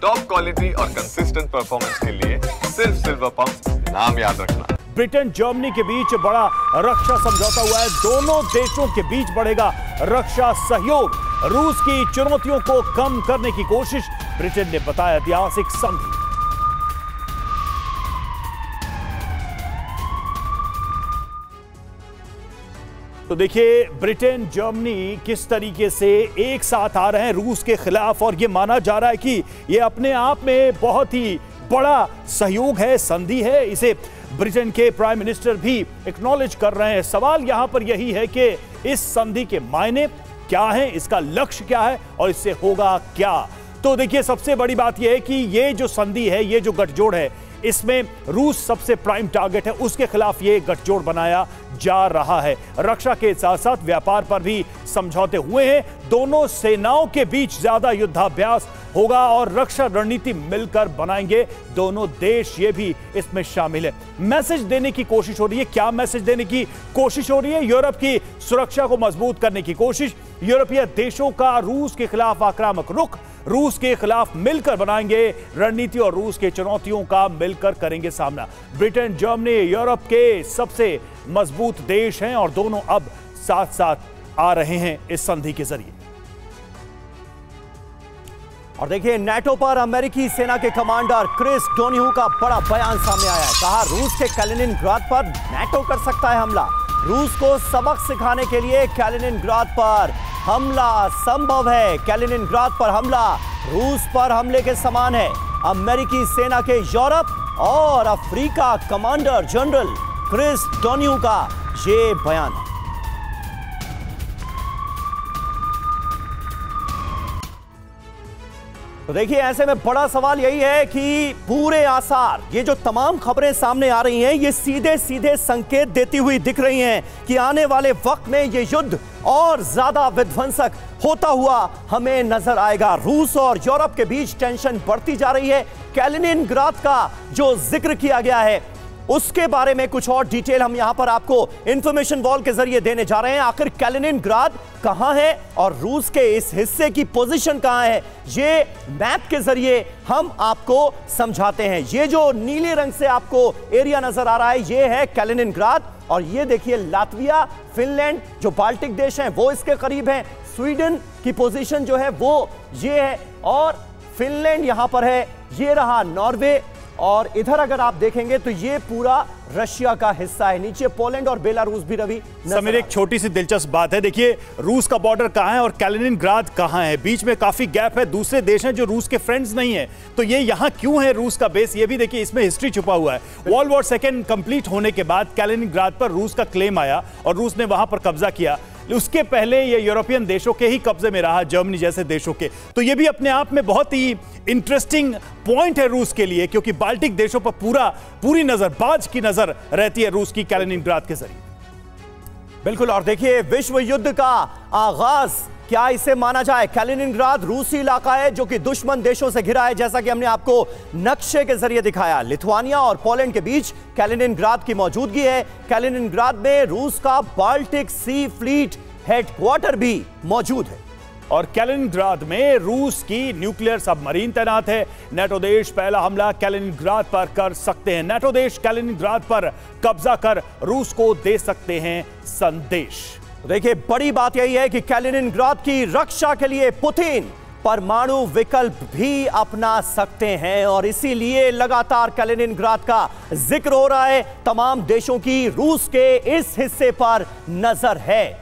Top quality और consistent performance के लिए सिर्फ सिल्वर पंप नाम याद रखना। ब्रिटेन जर्मनी के बीच बड़ा रक्षा समझौता हुआ है। दोनों देशों के बीच बढ़ेगा रक्षा सहयोग। रूस की चुनौतियों को कम करने की कोशिश, ब्रिटेन ने बताया ऐतिहासिक संधि। तो देखिए ब्रिटेन जर्मनी किस तरीके से एक साथ आ रहे हैं रूस के खिलाफ, और यह माना जा रहा है कि यह अपने आप में बहुत ही बड़ा सहयोग है, संधि है। इसे ब्रिटेन के प्राइम मिनिस्टर भी एक्नॉलेज कर रहे हैं। सवाल यहां पर यही है कि इस संधि के मायने क्या हैं, इसका लक्ष्य क्या है और इससे होगा क्या। तो देखिए सबसे बड़ी बात यह है कि ये जो संधि है, ये जो गठजोड़ है, इसमें रूस सबसे प्राइम टारगेट है, उसके खिलाफ ये गठजोड़ बनाया जा रहा है। रक्षा के साथ साथ व्यापार पर भी समझौते हुए हैं। दोनों सेनाओं के बीच ज्यादा युद्धाभ्यास होगा और रक्षा रणनीति मिलकर बनाएंगे दोनों देश, ये भी इसमें शामिल है। मैसेज देने की कोशिश हो रही है। क्या मैसेज देने की कोशिश हो रही है? यूरोप की सुरक्षा को मजबूत करने की कोशिश, यूरोपीय देशों का रूस के खिलाफ आक्रामक रुख, रूस के खिलाफ मिलकर बनाएंगे रणनीति और रूस के चुनौतियों का मिलकर करेंगे सामना। ब्रिटेन जर्मनी यूरोप के सबसे मजबूत देश हैं और दोनों अब साथ साथ आ रहे हैं इस संधि के जरिए। और देखिए नाटो पर अमेरिकी सेना के कमांडर क्रिस डोनिहू का बड़ा बयान सामने आया है। कहा रूस के कैलिनिनग्राड पर नाटो कर सकता है हमला। रूस को सबक सिखाने के लिए कैलिनिनग्राड पर हमला संभव है। कैलिनिनग्राड पर हमला रूस पर हमले के समान है। अमेरिकी सेना के यूरोप और अफ्रीका कमांडर जनरल क्रिस डोनिहू का ये बयान है। तो देखिए ऐसे में बड़ा सवाल यही है कि पूरे आसार, ये जो तमाम खबरें सामने आ रही हैं, ये सीधे सीधे संकेत देती हुई दिख रही हैं कि आने वाले वक्त में ये युद्ध और ज्यादा विध्वंसक होता हुआ हमें नजर आएगा। रूस और यूरोप के बीच टेंशन बढ़ती जा रही है। कैलिनिनग्राड का जो जिक्र किया गया है उसके बारे में कुछ और डिटेल हम यहां पर आपको इंफॉर्मेशन वॉल के जरिए देने जा रहे हैं। आखिर कैलिनिनग्राड कहां है और रूस के इस हिस्से की पोजीशन कहां है, ये मैप के जरिए हम आपको समझाते हैं। ये जो नीले रंग से आपको एरिया नजर आ रहा है, ये है कैलिनिनग्राड। और ये देखिए लातविया, फिनलैंड जो बाल्टिक देश हैं वो इसके करीब हैं। स्वीडन की पोजीशन जो है वो ये है और फिनलैंड यहां पर है। ये रहा नॉर्वे और इधर अगर आप देखेंगे तो ये पूरा रशिया का हिस्सा है। नीचे पोलैंड और बेलारूस भी रवि। समीर एक छोटी सी दिलचस्प बात है, देखिए रूस का बॉर्डर कहां है और कैलिनिनग्राड कहां है, बीच में काफी गैप है। दूसरे देश हैं जो रूस के फ्रेंड्स नहीं है, तो ये यहां क्यों है रूस का बेस, ये भी देखिए इसमें हिस्ट्री छुपा हुआ है। वर्ल्ड वॉर सेकेंड कंप्लीट होने के बाद कैलिनिनग्राड पर रूस का क्लेम आया और रूस ने वहां पर कब्जा किया। उसके पहले ये यूरोपियन देशों के ही कब्जे में रहा, जर्मनी जैसे देशों के। तो ये भी अपने आप में बहुत ही इंटरेस्टिंग पॉइंट है रूस के लिए, क्योंकि बाल्टिक देशों पर पूरी नजर, बाज की नजर रहती है रूस की कैलिनिनग्राड के जरिए। बिल्कुल। और देखिए विश्व युद्ध का आगाज क्या इसे माना जाए। कैलिनिनग्राड रूसी इलाका है जो कि दुश्मन देशों से घिरा है, जैसा कि हमने आपको नक्शे के जरिए दिखाया। लिथुआनिया और पोलैंड के बीच कैलिनिनग्राड की मौजूदगी है। कैलिनिनग्राड में रूस का बाल्टिक सी फ्लीट हेडक्वार्टर भी मौजूद है और कैलिनिनग्राड में रूस की न्यूक्लियर सबमरीन तैनात है। नाटो देश पहला हमला कैलिनिनग्राड पर कर सकते हैं। नाटो देश कैलिनिनग्राड पर कब्जा कर रूस को दे सकते हैं संदेश। देखिए बड़ी बात यही है कि कैलिनिनग्राड की रक्षा के लिए पुतिन परमाणु विकल्प भी अपना सकते हैं और इसीलिए लगातार कैलिनिनग्राड का जिक्र हो रहा है। तमाम देशों की रूस के इस हिस्से पर नजर है।